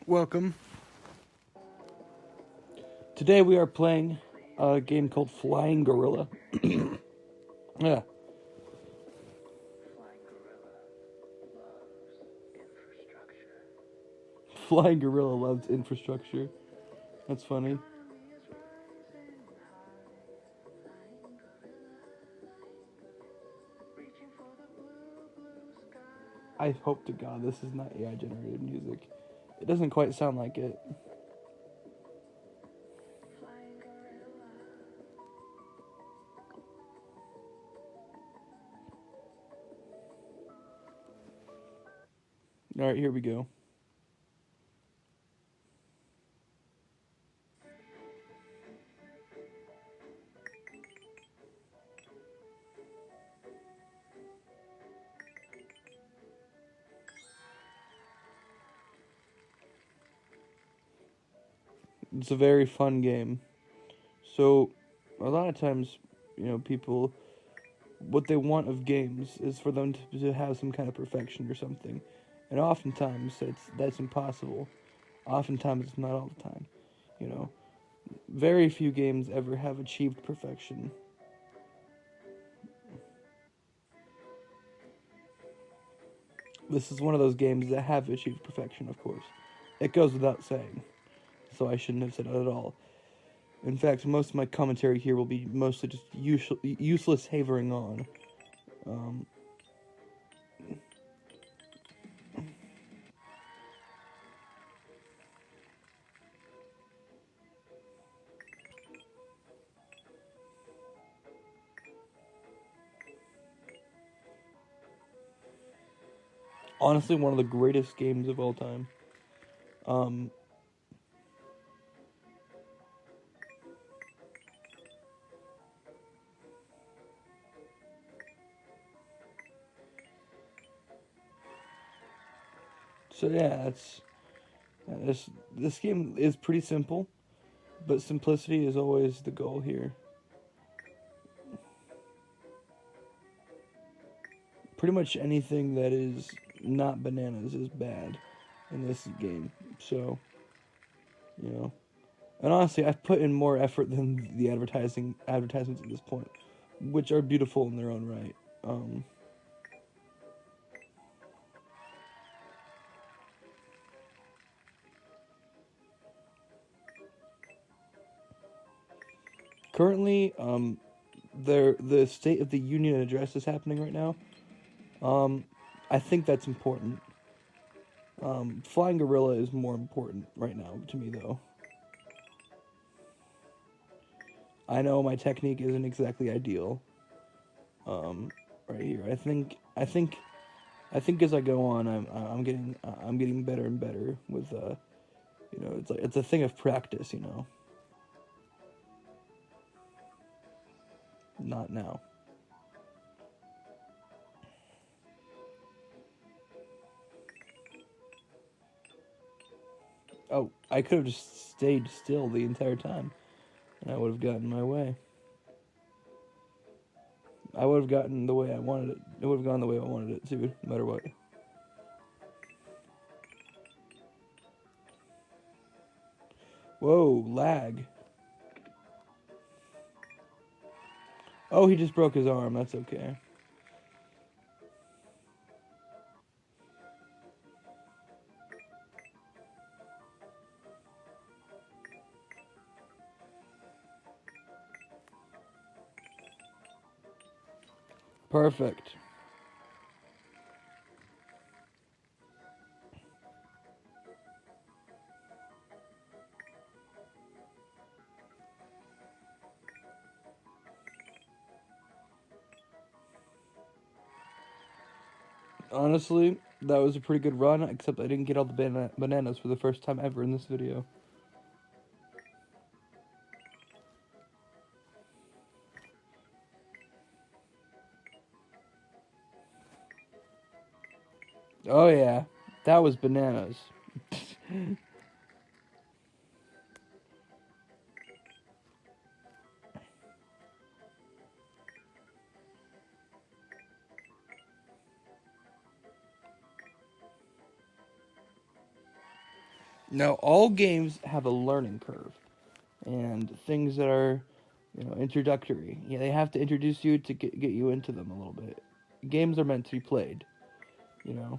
Welcome. Today we are playing a game called Flying Gorilla. Yeah. Flying Gorilla loves infrastructure. That's funny. I hope to God this is not AI generated music. It doesn't quite sound like it. Alright, here we go. It's a very fun game. So, a lot of times, people, what they want of games is for them to have some kind of perfection or something. And oftentimes, that's impossible. Oftentimes, it's not all the time. You know, very few games ever have achieved perfection. This is one of those games that have achieved perfection, of course. It goes without saying, so I shouldn't have said it at all. In fact, most of my commentary here will be mostly just useless havering on. Um, Honestly, one of the greatest games of all time. Um, so yeah, this game is pretty simple, but simplicity is always the goal here. Pretty much anything that is not bananas is bad in this game. So, you know. And honestly, I've put in more effort than the advertisements at this point, which are beautiful in their own right. Currently, the State of the Union address is happening right now. I think that's important. Flying Gorilla is more important right now to me, though. I know my technique isn't exactly ideal. Right here, I think as I go on, I'm getting better and better with it's a thing of practice, Not now. Oh, I could have just stayed still the entire time, and I would have gotten my way. I would have gotten the way I wanted it. It would have gone the way I wanted it too, no matter what. Whoa, lag. Oh, he just broke his arm. That's okay. Perfect. Honestly, that was a pretty good run, except I didn't get all the bananas for the first time ever in this video. Oh yeah, that was bananas. Now, all games have a learning curve, and things that are, introductory. Yeah, they have to introduce you to get you into them a little bit. Games are meant to be played, you know.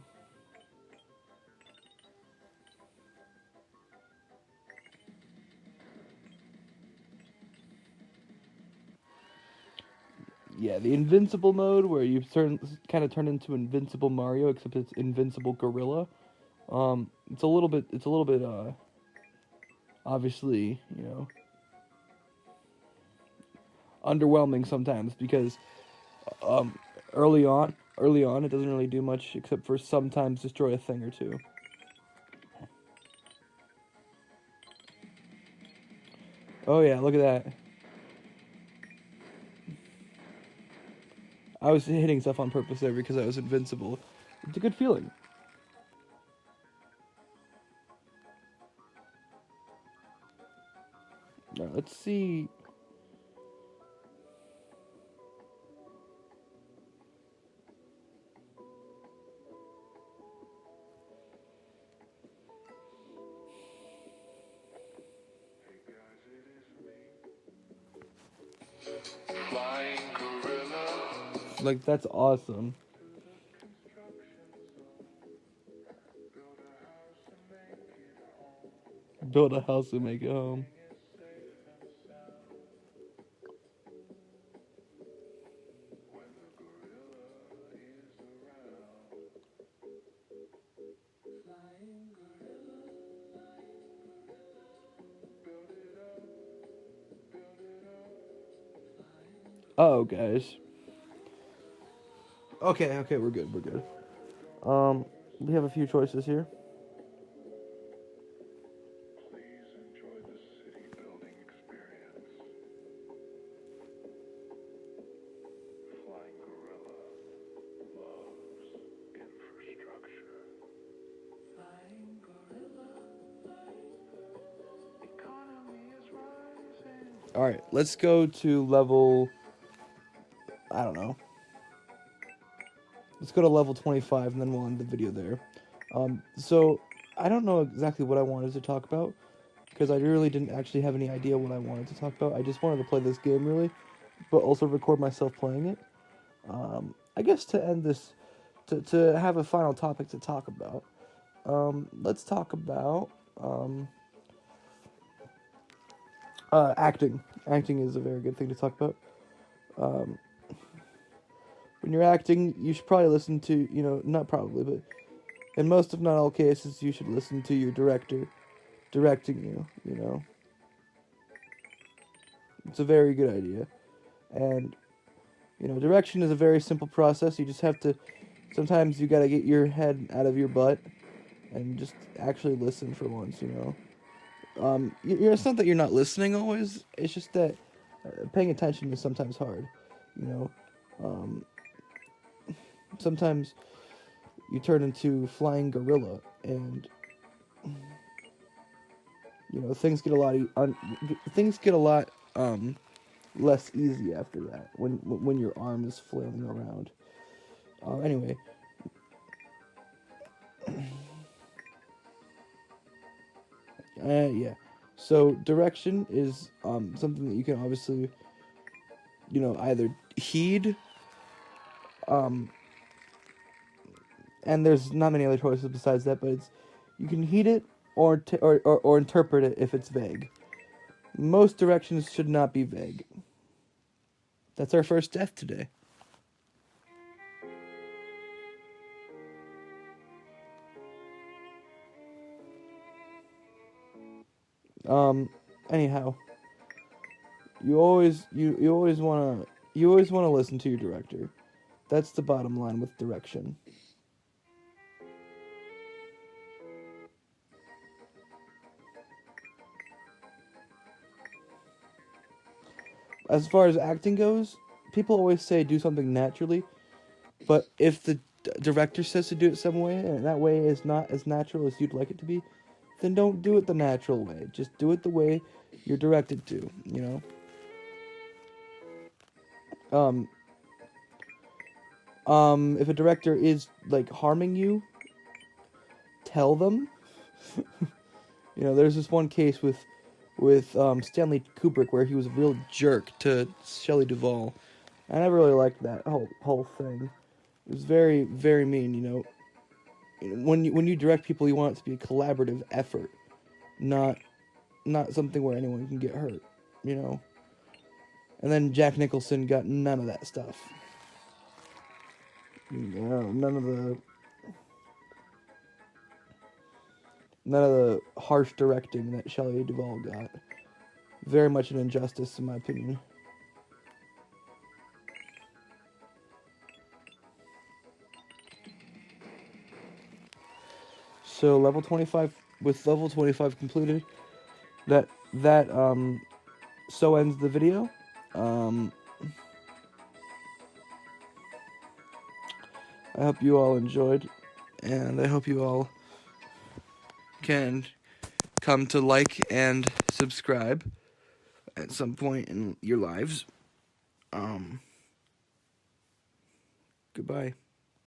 Yeah, the invincible mode where you kind of turn into Invincible Mario, except it's Invincible Gorilla. It's a little bit obviously, underwhelming sometimes because um, early on, it doesn't really do much except for sometimes destroy a thing or two. Oh yeah, look at that. I was hitting stuff on purpose there because I was invincible. It's a good feeling. Now, let's see. Like, that's awesome. Build a house and make it home. Oh, guys. Okay, we're good, we're good. Um, we have a few choices here. All right, let's go to level. I don't know. Let's go to level 25, and then we'll end the video there. So I don't know exactly what I wanted to talk about because I really didn't actually have any idea what I wanted to talk about. I just wanted to play this game really, but also record myself playing it. I guess to end this, to have a final topic to talk about. Let's talk about acting. Acting is a very good thing to talk about. Um, when you're acting, you should probably listen to, not probably, but in most, if not all cases, you should listen to your director directing you, It's a very good idea. And, direction is a very simple process. You just have to, sometimes you gotta get your head out of your butt and just actually listen for once, it's not that you're not listening always, it's just that paying attention is sometimes hard, you know. Um, Sometimes you turn into flying gorilla and things get a lot less easy after that when your arm is flailing around. Anyway, yeah. So direction is something that you can obviously either heed, um, and there's not many other choices besides that, but it's you can heed it or interpret it if it's vague. Most directions should not be vague. That's our first death today. Um. Anyhow, you always wanna listen to your director. That's the bottom line with direction. As far as acting goes, people always say do something naturally, but if the director says to do it some way and that way is not as natural as you'd like it to be, then don't do it the natural way. Just do it the way you're directed to. Um, if a director is like harming you, tell them. You know, there's this one case with Stanley Kubrick where he was a real jerk to Shelley Duvall. I never really liked that whole thing. It was very, very mean. You know, when you direct people, you want it to be a collaborative effort, not something where anyone can get hurt. You know. And then Jack Nicholson got none of that stuff. You know, none of the harsh directing that Shelley Duvall got. Very much an injustice, in my opinion. So level 25, with level 25 completed, that so ends the video. I hope you all enjoyed, and I hope you all can come to like and subscribe at some point in your lives. Goodbye.